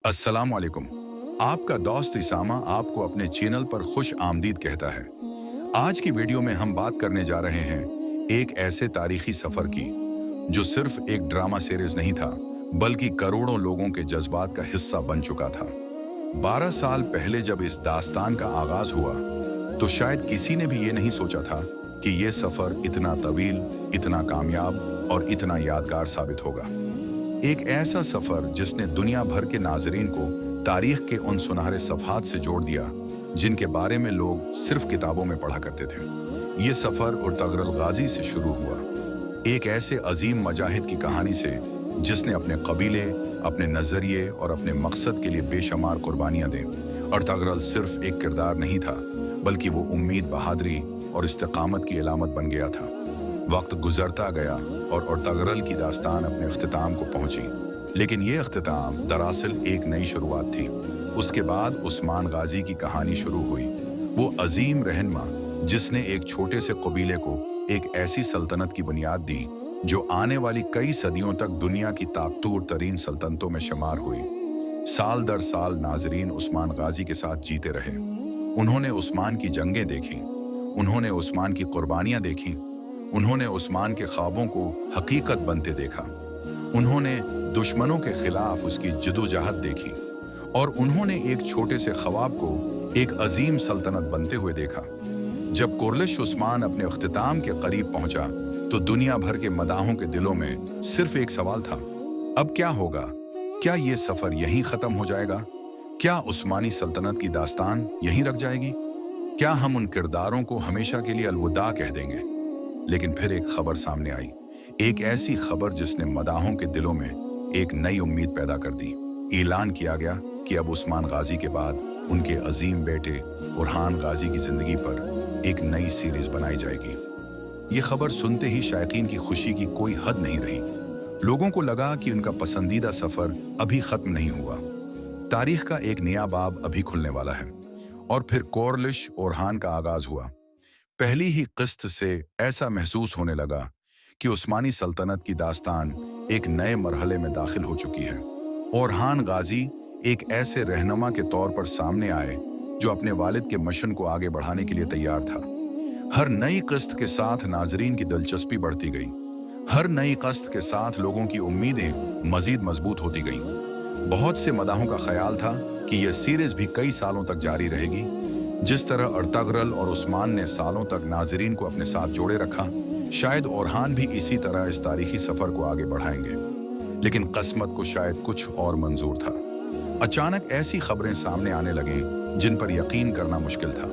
अस्सलाम वालेकुम। आपका दोस्त इसामा आपको अपने चैनल पर खुश आमदीद कहता है। आज की वीडियो में हम बात करने जा रहे हैं एक ऐसे तारीखी सफर की जो सिर्फ एक ड्रामा सीरीज नहीं था, बल्कि करोड़ों लोगों के जज्बात का हिस्सा बन चुका था। 12 साल पहले जब इस दास्तान का आगाज हुआ, तो शायद किसी ने भी ये नहीं सोचा था कि ये सफर इतना तवील, इतना कामयाब और इतना यादगार साबित होगा। एक ऐसा सफर जिसने दुनिया भर के नाजरीन को तारीख के उन सुनहरे सफहात से जोड़ दिया जिनके बारे में लोग सिर्फ किताबों में पढ़ा करते थे। ये सफर उर्तगरल गाजी से शुरू हुआ, एक ऐसे अजीम मजाहिद की कहानी से जिसने अपने कबीले, अपने नजरिए और अपने मकसद के लिए बेशुमार कुर्बानियां दी। उर्तगरल सिर्फ एक किरदार नहीं था, बल्कि वो उम्मीद, बहादुरी और इस्तिकामत की अलामत बन गया था। वक्त गुजरता गया और उर्तगरल की दास्तान अपने इख्तिताम को पहुंची, लेकिन ये इख्तिताम दरअसल एक नई शुरुआत थी। उसके बाद उस्मान गाजी की कहानी शुरू हुई, वो अजीम रहनमा जिसने एक छोटे से कबीले को एक ऐसी सल्तनत की बुनियाद दी जो आने वाली कई सदियों तक दुनिया की ताकतवर तरीन सल्तनतों में शुमार हुई। साल दर साल नाजरीन उस्मान गाजी के साथ जीते रहे। उन्होंने उस्मान की जंगें देखी, उन्होंने उस्मान की कुर्बानियां देखी, उन्होंने उस्मान के ख्वाबों को हकीकत बनते देखा, उन्होंने दुश्मनों के खिलाफ उसकी जदोजहद देखी और उन्होंने एक छोटे से ख्वाब को एक अजीम सल्तनत बनते हुए देखा। जब कोरलिश उस्मान अपने इख्तिताम के करीब पहुंचा, तो दुनिया भर के मदाहों के दिलों में सिर्फ एक सवाल था, अब क्या होगा? क्या ये सफर यहीं खत्म हो जाएगा? क्या उस्मानी सल्तनत की दास्तान यहीं रख जाएगी? क्या हम उन किरदारों को हमेशा के लिए अलविदा कह देंगे? लेकिन फिर एक खबर सामने आई, एक ऐसी खबर जिसने मदाहों के दिलों में एक नई उम्मीद पैदा कर दी। ऐलान किया गया कि अब उस्मान गाजी के बाद उनके अजीम बेटे बुरहान गाजी की जिंदगी पर एक नई सीरीज बनाई जाएगी। ये खबर सुनते ही शायकीन की खुशी की कोई हद नहीं रही। लोगों को लगा कि उनका पसंदीदा सफर अभी खत्म नहीं हुआ, तारीख का एक नया बाब अभी खुलने वाला है। और फिर कोरलिश ओरहान का आगाज हुआ। पहली ही किस्त से ऐसा महसूस होने लगा कि उस्मानी सल्तनत की दास्तान एक नए मरहले में दाखिल हो चुकी है। ओरहान गाजी एक ऐसे रहनुमा के तौर पर सामने आए जो अपने वालिद के मिशन को आगे बढ़ाने के लिए तैयार था। हर नई किस्त के साथ नाजरीन की दिलचस्पी बढ़ती गई, हर नई किस्त के साथ लोगों की उम्मीदें मजीद मजबूत होती गईं। बहुत से मदाहों का ख्याल था कि यह सीरीज भी कई सालों तक जारी रहेगी। जिस तरह उर्तगरल और उस्मान ने सालों तक नाजरीन को अपने साथ जोड़े रखा, शायद ओरहान भी इसी तरह इस तारीखी सफर को आगे बढ़ाएंगे। लेकिन किस्मत को शायद कुछ और मंजूर था। अचानक ऐसी खबरें सामने आने लगीं जिन पर यकीन करना मुश्किल था।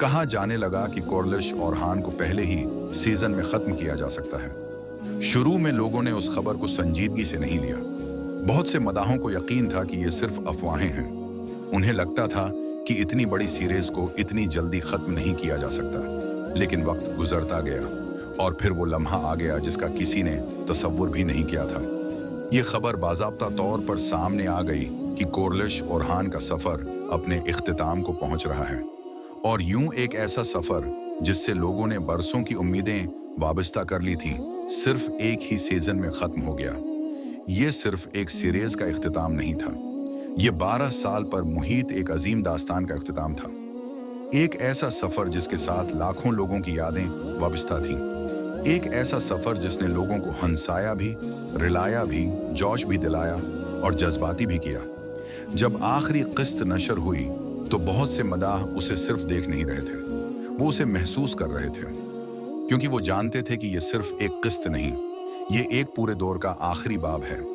कहा जाने लगा कि कोरलिश ओरहान को पहले ही सीजन में खत्म किया जा सकता है। शुरू में लोगों ने उस खबर को संजीदगी से नहीं लिया। बहुत से मदाहों को यकीन था कि ये सिर्फ अफवाहें हैं। उन्हें लगता था कि इतनी बड़ी सीरीज को इतनी जल्दी खत्म नहीं किया जा सकता। लेकिन वक्त गुजरता गया और फिर वो लम्हा आ गया जिसका किसी ने तसव्वुर भी नहीं किया था। ये खबर बाज़ाब्ता तौर पर सामने आ गई कि कोरलिश ओरहान का सफर अपने इख्तिताम को पहुंच रहा है। और यूं एक ऐसा सफर जिससे लोगों ने बरसों की उम्मीदें वाबस्ता कर ली थीं, सिर्फ एक ही सीजन में खत्म हो गया। ये सिर्फ एक सीरीज का इख्तिताम नहीं था, ये 12 साल पर मुहित एक अजीम दास्तान का इख्तिताम था। एक ऐसा सफर जिसके साथ लाखों लोगों की यादें वाबस्ता थीं। एक ऐसा सफर जिसने लोगों को हंसाया भी, रिलाया भी, जोश भी दिलाया और जज्बाती भी किया। जब आखिरी किस्त नशर हुई, तो बहुत से मदाह उसे सिर्फ देख नहीं रहे थे, वो उसे महसूस कर रहे थे, क्योंकि वो जानते थे कि ये सिर्फ एक किस्त नहीं, ये एक पूरे दौर का आखिरी बाब है।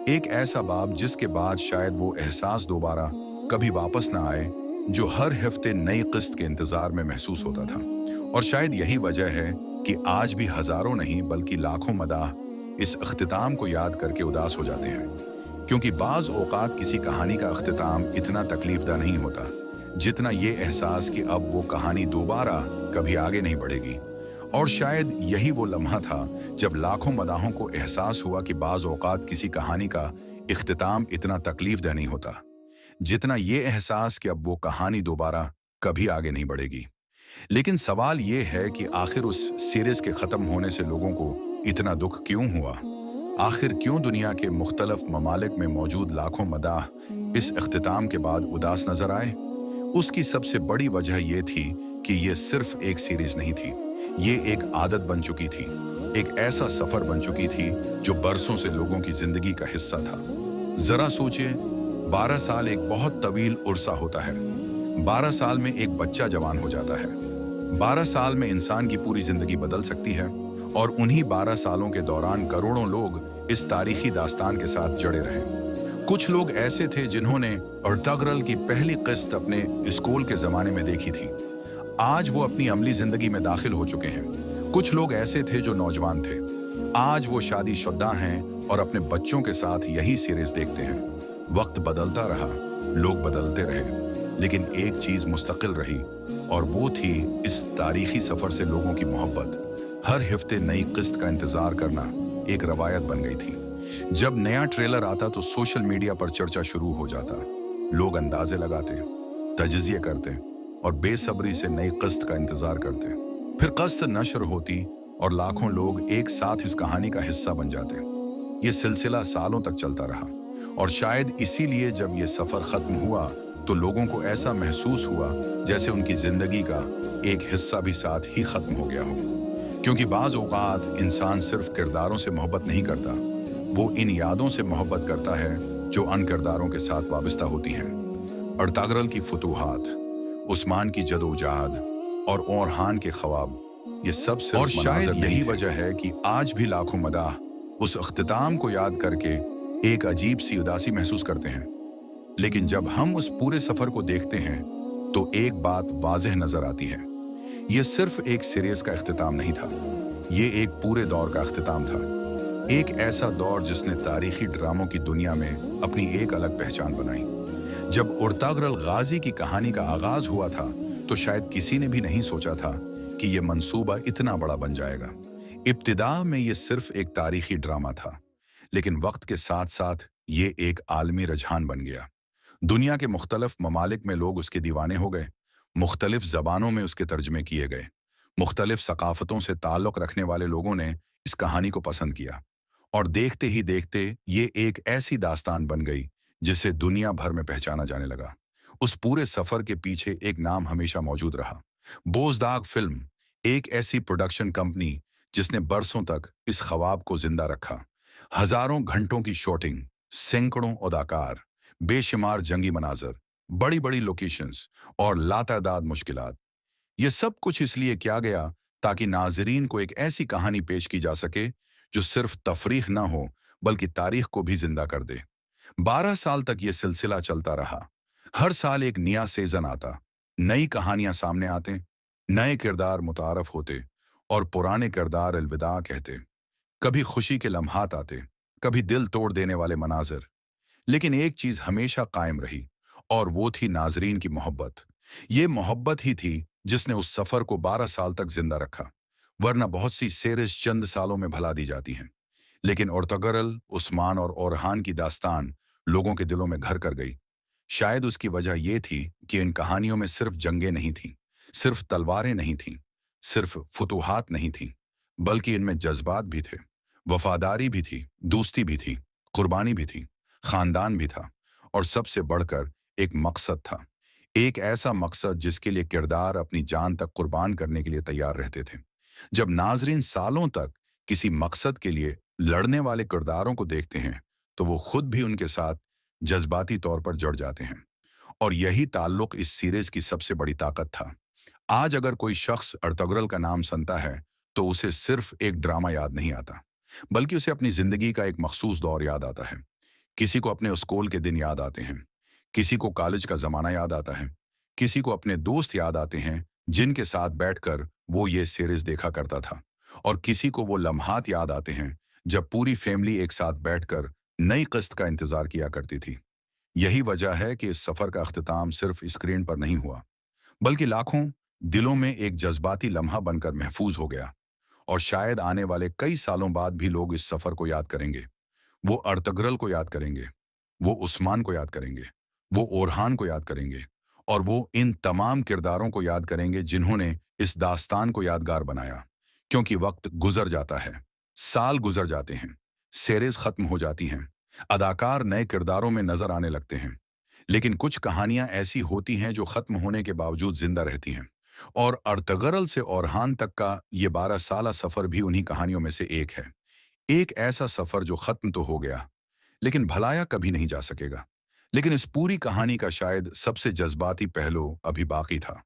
एक ऐसा बाब जिसके बाद शायद वो एहसास दोबारा कभी वापस ना आए जो हर हफ्ते नई किस्त के इंतजार में महसूस होता था। और शायद यही वजह है कि आज भी हजारों नहीं बल्कि लाखों मदाह इस अख्तिताम को याद करके उदास हो जाते हैं, क्योंकि बाज औकात किसी कहानी का अख्तिताम इतना तकलीफदा नहीं होता जितना ये एहसास कि अब वो कहानी दोबारा कभी आगे नहीं बढ़ेगी। और शायद यही वो लम्हा था जब लाखों मदाहों को एहसास हुआ कि बाज औकात किसी कहानी का इख्तिताम इतना तकलीफदा नहीं होता जितना ये एहसास कि अब वो कहानी दोबारा कभी आगे नहीं बढ़ेगी। लेकिन सवाल ये है कि आखिर उस सीरीज के खत्म होने से लोगों को इतना दुख क्यों हुआ? आखिर क्यों दुनिया के मुख्तलिफ ममालिक में मौजूद लाखों मदाह इस इख्तिताम के बाद उदास नजर आए? उसकी सबसे बड़ी वजह यह थी कि यह सिर्फ एक सीरीज नहीं थी। ये एक आदत बन चुकी थी, एक ऐसा सफर बन चुकी थी जो बरसों से लोगों की जिंदगी का हिस्सा था। जरा सोचिए, 12 साल एक बहुत तवील उर्सा होता है। 12 साल में एक बच्चा जवान हो जाता है। 12 साल में इंसान की पूरी जिंदगी बदल सकती है, और उन्हीं 12 सालों के दौरान करोड़ों लोग इस तारीखी दास्तान के साथ जड़े रहे। कुछ लोग ऐसे थे जिन्होंने अर्तगरल की पहली किस्त अपने स्कूल के जमाने में देखी थी। आज वो अपनी अमली जिंदगी में दाखिल हो चुके हैं। कुछ लोग ऐसे थे जो नौजवान थे। आज वो शादीशुदा हैं और अपने बच्चों के साथ यही सीरीज देखते हैं। वक्त बदलता रहा, लोग बदलते रहे, लेकिन एक चीज मुस्तकिल रही, और वो थी इस तारीखी सफर से लोगों की मोहब्बत। हर हफ्ते नई किस्त का इंतजार करना एक रवायत बन गई थी। जब नया ट्रेलर आता तो सोशल मीडिया पर चर्चा शुरू हो जाता। लोग अंदाजे लगाते, तजज़िये करते और बेसब्री से नई किस्त का इंतजार करते। फिर किस्त नशर होती और लाखों लोग एक साथ इस कहानी का हिस्सा बन जाते। ये सिलसिला सालों तक चलता रहा, और शायद इसीलिए जब ये सफर खत्म हुआ तो लोगों को ऐसा महसूस हुआ जैसे उनकी जिंदगी का एक हिस्सा भी साथ ही खत्म हो गया हो। क्योंकि बाज़ औक़ात इंसान सिर्फ किरदारों से मोहब्बत नहीं करता, वो इन यादों से मोहब्बत करता है जो अन किरदारों के साथ वाबस्ता होती हैं। अर्तगरल की फतूहात, उस्मान की जदोजहद और ओरहान के ख्वाब, ये सब सिर्फ और शायद यही वजह है कि आज भी लाखों मदाह उस अख्तिताम को याद करके एक अजीब सी उदासी महसूस करते हैं। लेकिन जब हम उस पूरे सफर को देखते हैं तो एक बात वाज़ेह नजर आती है। ये सिर्फ एक सीरीज का इख्तिताम नहीं था, ये एक पूरे दौर का इख्तिताम था। एक ऐसा दौर जिसने तारीखी ड्रामों की दुनिया में अपनी एक अलग पहचान बनाई। जब अर्तगरल गाजी की कहानी का आगाज हुआ था तो शायद किसी ने भी नहीं सोचा था कि यह मंसूबा इतना बड़ा बन जाएगा। इब्तिदा में यह सिर्फ एक तारीखी ड्रामा था, लेकिन वक्त के साथ साथ ये एक आलमी रुझान बन गया। दुनिया के मुख्तलिफ ममालिक में लोग उसके दीवाने हो गए। मुख्तलिफ जबानों में उसके तर्जमे किए गए। मुख्तलिफ सकाफतों से ताल्लुक रखने वाले लोगों ने इस कहानी को पसंद किया, और देखते ही देखते ये एक ऐसी दास्तान बन गई जिसे दुनिया भर में पहचाना जाने लगा। उस पूरे सफर के पीछे एक नाम हमेशा मौजूद रहा, बोजदाग फिल्म, एक ऐसी प्रोडक्शन कंपनी जिसने बरसों तक इस ख्वाब को जिंदा रखा। हजारों घंटों की शूटिंग, सैकड़ों अदाकार, बेशुमार जंगी मनाजर, बड़ी बड़ी लोकेशंस और लातादाद मुश्किलात। ये सब कुछ इसलिए किया गया ताकि नाजरीन को एक ऐसी कहानी पेश की जा सके जो सिर्फ तफरीह ना हो बल्कि तारीख को भी जिंदा कर दे। 12 साल तक ये सिलसिला चलता रहा। हर साल एक नया सीजन आता, नई कहानियां सामने आते, नए किरदार मुतारफ होते और पुराने किरदार अलविदा कहते। कभी खुशी के लम्हात आते, कभी दिल तोड़ देने वाले मनाजिर। लेकिन एक चीज हमेशा कायम रही, और वो थी नाजरीन की मोहब्बत। ये मोहब्बत ही थी जिसने उस सफर को 12 साल तक जिंदा रखा। वरना बहुत सी सीरीज चंद सालों में भला दी जाती हैं, लेकिन अर्तगरल, उस्मान और ओरहान की दास्तान लोगों के दिलों में घर कर गई। शायद उसकी वजह यह थी कि इन कहानियों में सिर्फ जंगें नहीं थीं, सिर्फ तलवारें नहीं थीं, सिर्फ फतूहात नहीं थीं, बल्कि इनमें जज्बात भी थे, वफादारी भी थी, दोस्ती भी थी, कुर्बानी भी थी, खानदान भी था, और सबसे बढ़कर एक मकसद था। एक ऐसा मकसद जिसके लिए किरदार अपनी जान तक कुर्बान करने के लिए तैयार रहते थे। जब नाजरीन सालों तक किसी मकसद के लिए लड़ने वाले किरदारों को देखते हैं तो वो खुद भी उनके साथ जज्बाती तौर पर जुड़ जाते हैं, और यही ताल्लुक इस सीरीज की सबसे बड़ी ताकत था। आज अगर कोई शख्स अर्तगरल का नाम सुनता है तो उसे सिर्फ एक ड्रामा याद नहीं आता, बल्कि उसे अपनी जिंदगी का एक मखसूस दौर याद आता है। किसी को अपने स्कूल के दिन याद आते हैं, किसी को कॉलेज का जमाना याद आता है, किसी को अपने दोस्त याद आते हैं जिनके साथ बैठकर वो ये सीरीज देखा करता था, और किसी को वो लम्हात याद आते हैं जब पूरी फैमिली एक साथ बैठकर नई किस्त का इंतजार किया करती थी। यही वजह है कि इस सफर का अख्तिताम सिर्फ स्क्रीन पर नहीं हुआ, बल्कि लाखों दिलों में एक जज्बाती लम्हा बनकर महफूज हो गया। और शायद आने वाले कई सालों बाद भी लोग इस सफर को याद करेंगे। वो अर्तगरल को याद करेंगे, वो उस्मान को याद करेंगे, वो ओरहान को याद करेंगे, और वो इन तमाम किरदारों को याद करेंगे जिन्होंने इस दास्तान को यादगार बनाया। क्योंकि वक्त गुजर जाता है, साल गुजर जाते हैं, सीरीज खत्म हो जाती हैं, अदाकार नए किरदारों में नजर आने लगते हैं, लेकिन कुछ कहानियां ऐसी होती हैं जो खत्म होने के बावजूद जिंदा रहती हैं। और अर्तगरल से ओरहान तक का ये 12 साला सफर भी उन्हीं कहानियों में से एक है। एक ऐसा सफर जो खत्म तो हो गया, लेकिन भलाया कभी नहीं जा सकेगा। लेकिन इस पूरी कहानी का शायद सबसे जज्बाती पहलू अभी बाकी था,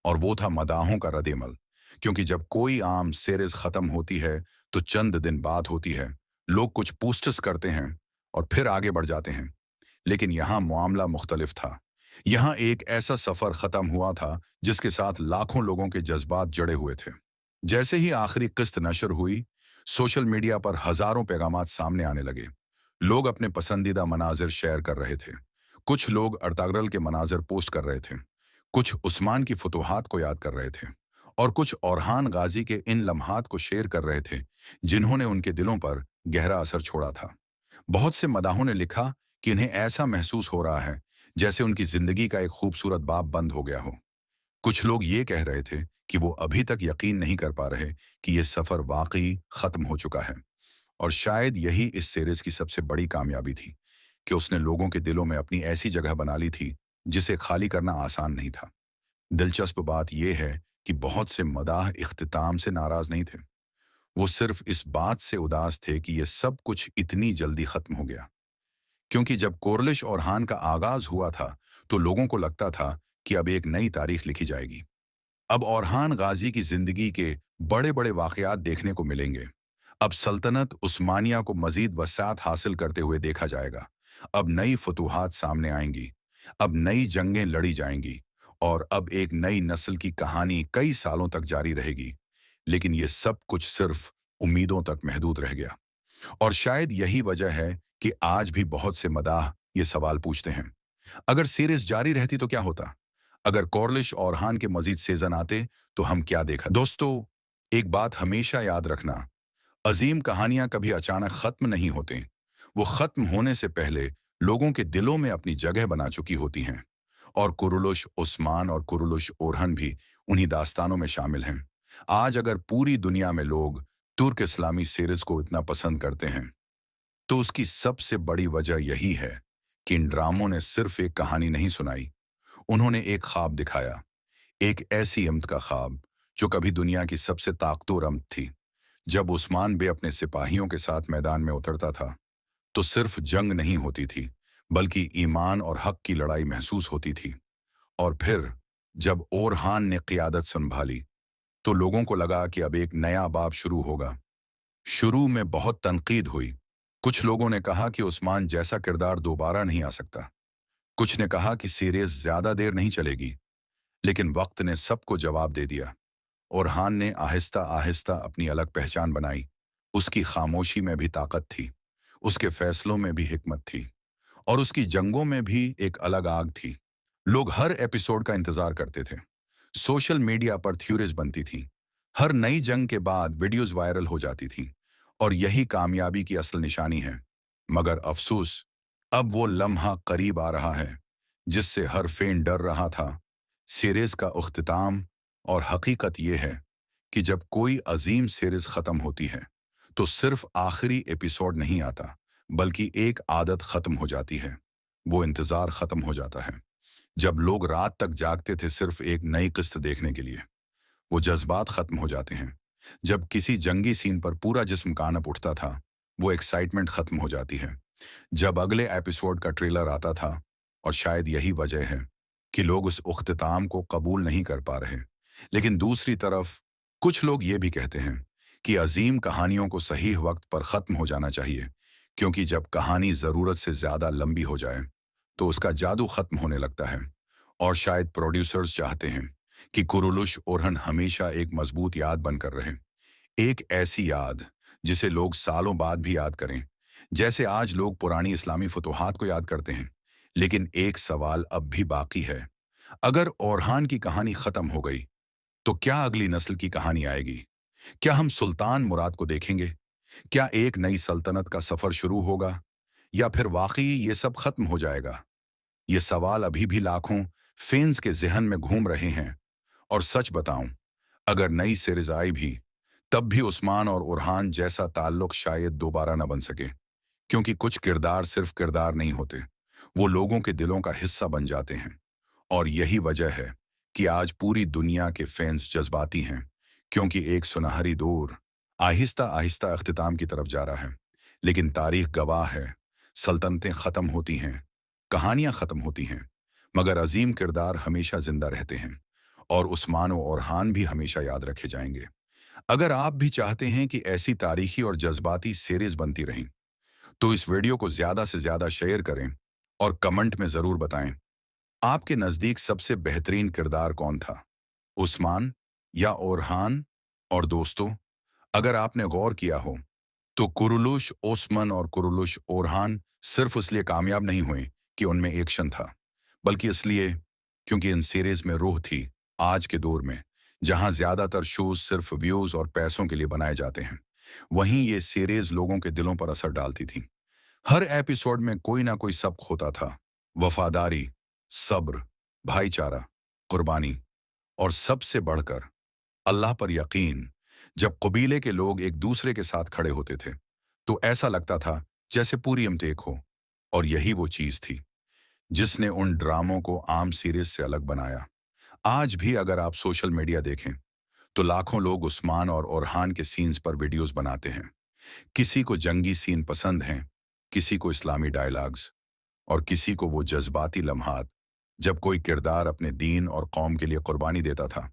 और वो था मदाहों का रद्द-ए-अमल। क्योंकि जब कोई आम सीरीज खत्म होती है, तो चंद दिन बाद होती है, लोग कुछ पोस्टर्स करते हैं और फिर आगे बढ़ जाते हैं। लेकिन यहाँ मामला मुख्तलिफ था। यहाँ एक ऐसा सफर खत्म हुआ था जिसके साथ लाखों लोगों के जज्बात जड़े हुए थे। जैसे ही आखिरी किस्त नशर हुई, सोशल मीडिया पर हजारों पैगामात सामने आने लगे। लोग अपने पसंदीदा मनाजिर शेयर कर रहे थे। कुछ लोग अर्तागरल के मनाजिर पोस्ट कर रहे थे, कुछ उस्मान की फतूहात को याद कर रहे थे, और कुछ ओरहान गाजी के इन लम्हात को शेयर कर रहे थे जिन्होंने उनके दिलों पर गहरा असर छोड़ा था। बहुत से मदाहों ने लिखा कि इन्हें ऐसा महसूस हो रहा है जैसे उनकी जिंदगी का एक खूबसूरत बाब बंद हो गया हो। कुछ लोग ये कह रहे थे कि वो अभी तक यकीन नहीं कर पा रहे कि ये सफर वाकई खत्म हो चुका है। और शायद यही इस सीरीज की सबसे बड़ी कामयाबी थी कि उसने लोगों के दिलों में अपनी ऐसी जगह बना ली थी जिसे खाली करना आसान नहीं था। दिलचस्प बात यह है कि बहुत से मदाह इख्तिताम से नाराज नहीं थे। वो सिर्फ इस बात से उदास थे कि ये सब कुछ इतनी जल्दी खत्म हो गया। क्योंकि जब कोरलिश और हान का आगाज हुआ था, तो लोगों को लगता था कि अब एक नई तारीख लिखी जाएगी। अब ओरहान गाजी की जिंदगी के बड़े बड़े वाकयात देखने को मिलेंगे। अब सल्तनत उस्मानिया को मजीद वसात हासिल करते हुए देखा जाएगा। अब नई फतूहात सामने आएंगी, अब नई जंगें लड़ी जाएंगी, और अब एक नई नस्ल की कहानी कई सालों तक जारी रहेगी। लेकिन ये सब कुछ सिर्फ उम्मीदों तक महदूद रह गया। और शायद यही वजह है कि आज भी बहुत से मदाह ये सवाल पूछते हैं, अगर सीरीज जारी रहती तो क्या होता? अगर कॉर्लिश और हान के मजीद सीजन आते तो हम क्या देखा? दोस्तों, एक बात हमेशा याद रखना, अजीम कहानियां कभी अचानक खत्म नहीं होते। वो खत्म होने से पहले लोगों के दिलों में अपनी जगह बना चुकी होती हैं। और कुरुलुश उस्मान और कुरुलुश ओरहन भी उन्हीं दास्तानों में शामिल हैं। आज अगर पूरी दुनिया में लोग तुर्क इस्लामी सीरीज को इतना पसंद करते हैं, तो उसकी सबसे बड़ी वजह यही है कि इन ड्रामों ने सिर्फ एक कहानी नहीं सुनाई, उन्होंने एक ख्वाब दिखाया। एक ऐसी अम्त का ख्वाब जो कभी दुनिया की सबसे ताकतवर अम्त थी। जब उस्मान बे अपने सिपाहियों के साथ मैदान में उतरता था, तो सिर्फ जंग नहीं होती थी, बल्कि ईमान और हक की लड़ाई महसूस होती थी। और फिर जब ओरहान ने क़ियादत संभाली, तो लोगों को लगा कि अब एक नया बाब शुरू होगा। शुरू में बहुत तनकीद हुई। कुछ लोगों ने कहा कि उस्मान जैसा किरदार दोबारा नहीं आ सकता। कुछ ने कहा कि सीरीज ज्यादा देर नहीं चलेगी। लेकिन वक्त ने सबको जवाब दे दिया। ओरहान ने आहिस्ता आहिस्ता अपनी अलग पहचान बनाई। उसकी खामोशी में भी ताकत थी, उसके फैसलों में भी हिकमत थी, और उसकी जंगों में भी एक अलग आग थी। लोग हर एपिसोड का इंतजार करते थे। सोशल मीडिया पर थ्योरीज बनती थीं। हर नई जंग के बाद वीडियोस वायरल हो जाती थीं, और यही कामयाबी की असल निशानी है। मगर अफसोस, अब वो लम्हा करीब आ रहा है जिससे हर फैन डर रहा था। सीरीज का उख्तिताम और हकीकत यह है कि जब कोई अजीम सीरीज खत्म होती है, तो सिर्फ आखिरी एपिसोड नहीं आता, बल्कि एक आदत खत्म हो जाती है। वो इंतजार खत्म हो जाता है। जब लोग रात तक जागते थे सिर्फ एक नई किस्त देखने के लिए, वो जज्बात खत्म हो जाते हैं। जब किसी जंगी सीन पर पूरा जिस्म कांप उठता था, वो एक्साइटमेंट खत्म हो जाती है। जब अगले एपिसोड का ट्रेलर आता था, और शायद यही वजह है कि लोग उस उख्तिताम को कबूल नहीं कर पा रहे। लेकिन दूसरी तरफ कुछ लोग ये भी कहते हैं कि अजीम कहानियों को सही वक्त पर खत्म हो जाना चाहिए, क्योंकि जब कहानी जरूरत से ज्यादा लंबी हो जाए, तो उसका जादू खत्म होने लगता है। और शायद प्रोड्यूसर्स चाहते हैं कि कुरुलुश ओरहन हमेशा एक मजबूत याद बनकर रहे। एक ऐसी याद जिसे लोग सालों बाद भी याद करें, जैसे आज लोग पुरानी इस्लामी फतूहात को याद करते हैं। लेकिन एक सवाल अब भी बाकी है, अगर ओरहान की कहानी खत्म हो गई, तो क्या अगली नस्ल की कहानी आएगी? क्या हम सुल्तान मुराद को देखेंगे? क्या एक नई सल्तनत का सफर शुरू होगा, या फिर वाकई ये सब खत्म हो जाएगा? ये सवाल अभी भी लाखों फैंस के जहन में घूम रहे हैं। और सच बताऊं, अगर नई सीरीज आई भी, तब भी उस्मान और उरहान जैसा ताल्लुक शायद दोबारा न बन सके, क्योंकि कुछ किरदार सिर्फ किरदार नहीं होते, वो लोगों के दिलों का हिस्सा बन जाते हैं। और यही वजह है कि आज पूरी दुनिया के फैंस जज्बाती हैं, क्योंकि एक सुनहरी दौर आहिस्ता आहिस्ता अख्तिताम की तरफ जा रहा है। लेकिन तारीख गवाह है, सल्तनतें ख़त्म होती हैं, कहानियां ख़त्म होती हैं, मगर अजीम किरदार हमेशा जिंदा रहते हैं, और उस्मान और ओरहान भी हमेशा याद रखे जाएंगे। अगर आप भी चाहते हैं कि ऐसी तारीखी और जज्बाती सीरीज बनती रहें, तो इस वीडियो को ज़्यादा से ज़्यादा शेयर करें और कमेंट में ज़रूर बताएं, आपके नज़दीक सबसे बेहतरीन किरदार कौन था, उस्मान या ओरहान? और दोस्तों, अगर आपने गौर किया हो, तो कुरुलुश ओस्मान और कुरुलुश ओरहान सिर्फ इसलिए कामयाब नहीं हुए कि उनमें एक्शन था, बल्कि इसलिए क्योंकि इन सीरीज में रूह थी। आज के दौर में जहां ज्यादातर शोज सिर्फ व्यूज और पैसों के लिए बनाए जाते हैं, वहीं ये सीरीज लोगों के दिलों पर असर डालती थी। हर एपिसोड में कोई ना कोई सबक होता था, वफादारी, सब्र, भाईचारा, कुर्बानी, और सबसे बढ़कर अल्लाह पर यकीन। जब कबीले के लोग एक दूसरे के साथ खड़े होते थे, तो ऐसा लगता था जैसे पूरी इम्त एक हो। और यही वो चीज थी जिसने उन ड्रामों को आम सीरीज से अलग बनाया। आज भी अगर आप सोशल मीडिया देखें, तो लाखों लोग उस्मान और ओरहान के सीन्स पर वीडियोस बनाते हैं। किसी को जंगी सीन पसंद हैं, किसी को इस्लामी डायलॉग्स, और किसी को वो जज्बाती लम्हात जब कोई किरदार अपने दीन और कौम के लिए कुर्बानी देता था।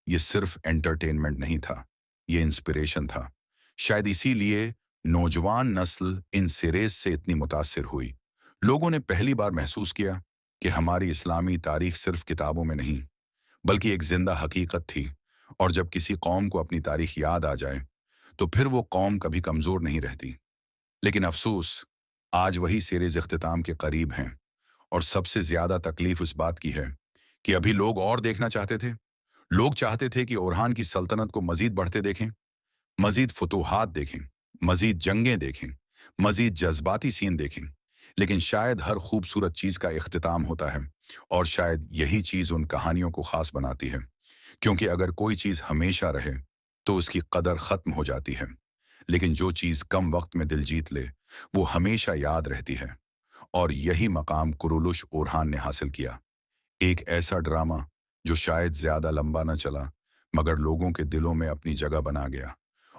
ये सिर्फ एंटरटेनमेंट नहीं था, ये इंस्पिरेशन था। शायद इसीलिए नौजवान नस्ल इन सीरीज से इतनी मुतासिर हुई। लोगों ने पहली बार महसूस किया कि हमारी इस्लामी तारीख सिर्फ किताबों में नहीं, बल्कि एक जिंदा हकीकत थी। और जब किसी कौम को अपनी तारीख याद आ जाए, तो फिर वो कौम कभी कमजोर नहीं रहती। लेकिन अफसोस, आज वही सीरीज इख्तिताम के करीब हैं, और सबसे ज्यादा तकलीफ इस बात की है कि अभी लोग और देखना चाहते थे। लोग चाहते थे कि ओरहान की सल्तनत को मजीद बढ़ते देखें, मजीद फतूहात देखें, मजीद जंगें देखें, मजीद जज्बाती सीन देखें। लेकिन शायद हर खूबसूरत चीज का इख्तिताम होता है, और शायद यही चीज उन कहानियों को खास बनाती है। क्योंकि अगर कोई चीज हमेशा रहे, तो उसकी कदर खत्म हो जाती है। लेकिन जो चीज कम वक्त में दिल जीत ले, वो हमेशा याद रहती है। और यही मकाम कुरुलुश ओरहान ने हासिल किया। एक ऐसा ड्रामा जो शायद ज्यादा लंबा न चला, मगर लोगों के दिलों में अपनी जगह बना गया।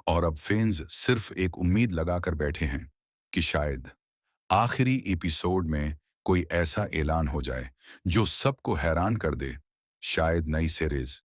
और अब फैंस सिर्फ एक उम्मीद लगाकर बैठे हैं कि शायद आखिरी एपिसोड में कोई ऐसा ऐलान हो जाए जो सबको हैरान कर दे। शायद नई सीरीज,